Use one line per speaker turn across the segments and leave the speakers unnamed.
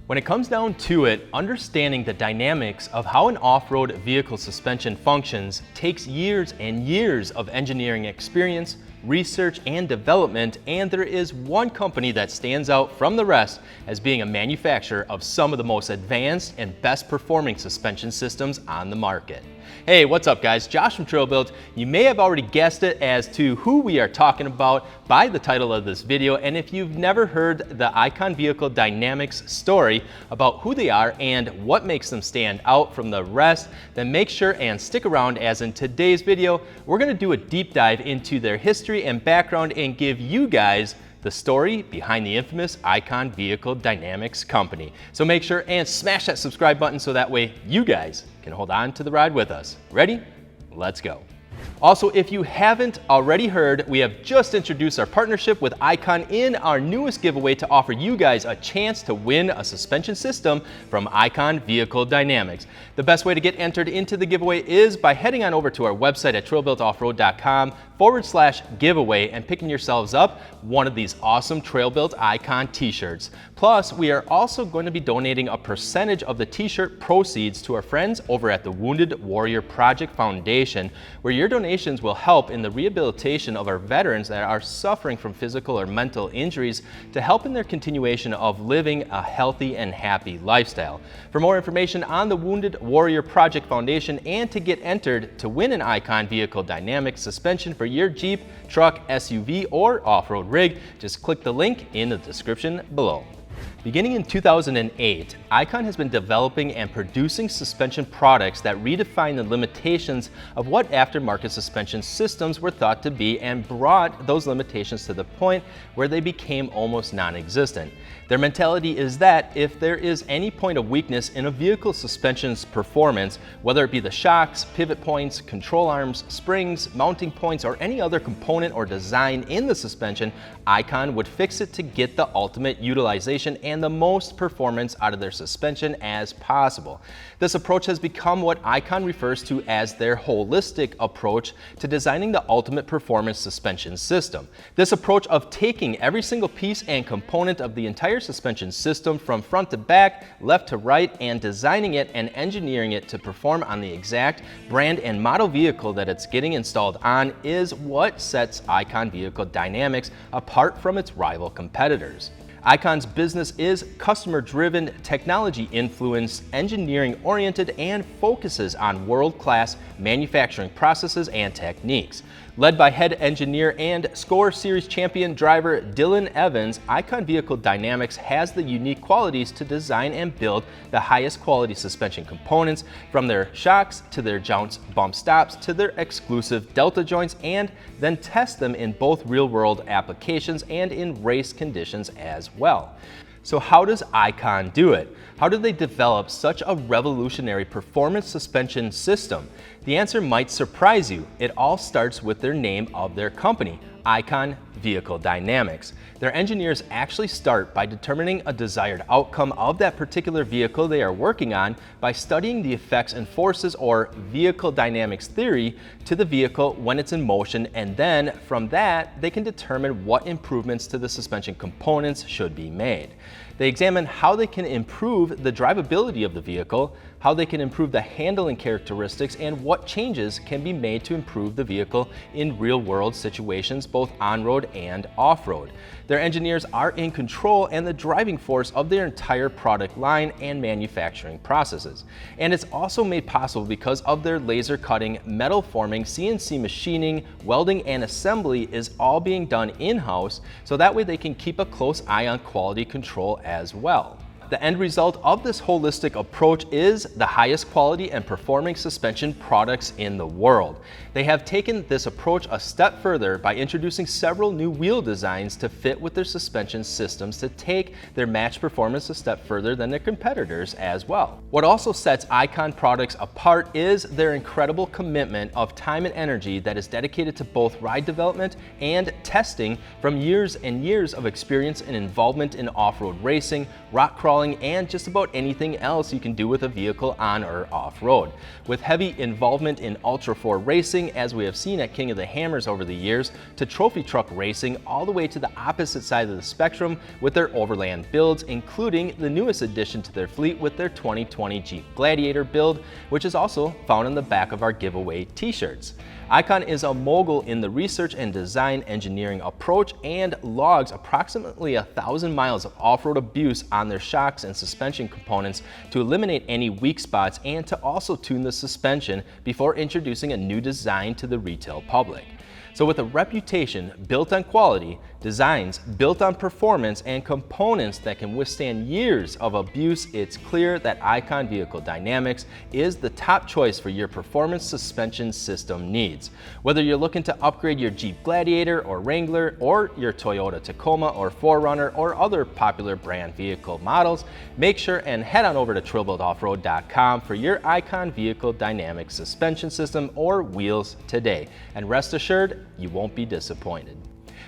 When it comes down to it, understanding the dynamics of how an off-road vehicle suspension functions takes years and years of engineering experience, research, and development, and there is one company that stands out from the rest as being a manufacturer of some of the most advanced and best performing suspension systems on the market. Hey, what's up guys? Josh from TrailBuilt. You may have already guessed it as to who we are talking about by the title of this video, and if you've never heard the Icon Vehicle Dynamics story about who they are and what makes them stand out from the rest, then make sure and stick around, as in today's video, we're gonna do a deep dive into their history and background and give you guys the story behind the infamous Icon Vehicle Dynamics company. So make sure and smash that subscribe button so that way you guys can hold on to the ride with us. Ready? Let's go. Also, if you haven't already heard, we have just introduced our partnership with Icon in our newest giveaway to offer you guys a chance to win a suspension system from Icon Vehicle Dynamics. The best way to get entered into the giveaway is by heading on over to our website at trailbuiltoffroad.com/giveaway and picking yourselves up one of these awesome TrailBuilt Icon t-shirts. Plus, we are also going to be donating a percentage of the t-shirt proceeds to our friends over at the Wounded Warrior Project Foundation, where your donations will help in the rehabilitation of our veterans that are suffering from physical or mental injuries to help in their continuation of living a healthy and happy lifestyle. For more information on the Wounded Warrior Project Foundation and to get entered to win an Icon Vehicle Dynamics suspension for your Jeep, truck, SUV, or off-road rig, just click the link in the description below. Beginning in 2008, Icon has been developing and producing suspension products that redefine the limitations of what aftermarket suspension systems were thought to be and brought those limitations to the point where they became almost non-existent. Their mentality is that if there is any point of weakness in a vehicle suspension's performance, whether it be the shocks, pivot points, control arms, springs, mounting points, or any other component or design in the suspension, Icon would fix it to get the ultimate utilization and the most performance out of their suspension as possible. This approach has become what Icon refers to as their holistic approach to designing the ultimate performance suspension system. This approach of taking every single piece and component of the entire suspension system from front to back, left to right, and designing it and engineering it to perform on the exact brand and model vehicle that it's getting installed on is what sets Icon Vehicle Dynamics apart from its rival competitors. Icon's business is customer-driven, technology-influenced, engineering-oriented, and focuses on world-class manufacturing processes and techniques. Led by head engineer and SCORE Series champion driver Dylan Evans, Icon Vehicle Dynamics has the unique qualities to design and build the highest quality suspension components, from their shocks to their jounce bump stops to their exclusive delta joints, and then test them in both real-world applications and in race conditions as well. So how does Icon do it? How do they develop such a revolutionary performance suspension system? The answer might surprise you. It all starts with their name of their company, Icon Vehicle Dynamics. Their engineers actually start by determining a desired outcome of that particular vehicle they are working on by studying the effects and forces, or vehicle dynamics theory, to the vehicle when it's in motion, and then from that they can determine what improvements to the suspension components should be made. They examine how they can improve the drivability of the vehicle, how they can improve the handling characteristics, and what changes can be made to improve the vehicle in real-world situations, both on-road and off-road. Their engineers are in control and the driving force of their entire product line and manufacturing processes. And it's also made possible because of their laser cutting, metal forming, CNC machining, welding, and assembly is all being done in-house, so that way they can keep a close eye on quality control as well. The end result of this holistic approach is the highest quality and performing suspension products in the world. They have taken this approach a step further by introducing several new wheel designs to fit with their suspension systems to take their match performance a step further than their competitors as well. What also sets Icon products apart is their incredible commitment of time and energy that is dedicated to both ride development and testing, from years and years of experience and involvement in off-road racing, rock crawl hauling, and just about anything else you can do with a vehicle on or off-road. With heavy involvement in Ultra 4 racing, as we have seen at King of the Hammers over the years, to trophy truck racing, all the way to the opposite side of the spectrum with their overland builds, including the newest addition to their fleet with their 2020 Jeep Gladiator build, which is also found in the back of our giveaway t-shirts. Icon is a mogul in the research and design engineering approach and logs approximately 1,000 miles of off-road abuse on their shocks and suspension components to eliminate any weak spots and to also tune the suspension before introducing a new design to the retail public. So with a reputation built on quality, designs built on performance, and components that can withstand years of abuse, it's clear that Icon Vehicle Dynamics is the top choice for your performance suspension system needs. Whether you're looking to upgrade your Jeep Gladiator or Wrangler, or your Toyota Tacoma or 4Runner, or other popular brand vehicle models, make sure and head on over to trailbuildoffroad.com for your Icon Vehicle Dynamics suspension system or wheels today. And rest assured, you won't be disappointed.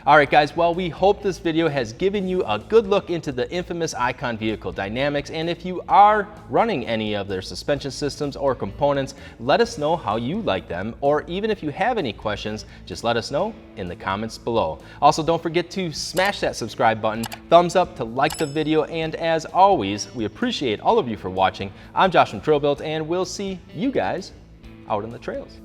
Alright guys, well, we hope this video has given you a good look into the infamous Icon Vehicle Dynamics, and if you are running any of their suspension systems or components, let us know how you like them, or even if you have any questions, just let us know in the comments below. Also, don't forget to smash that subscribe button, thumbs up to like the video, and as always, we appreciate all of you for watching. I'm Josh from TrailBuilt, and we'll see you guys out on the trails.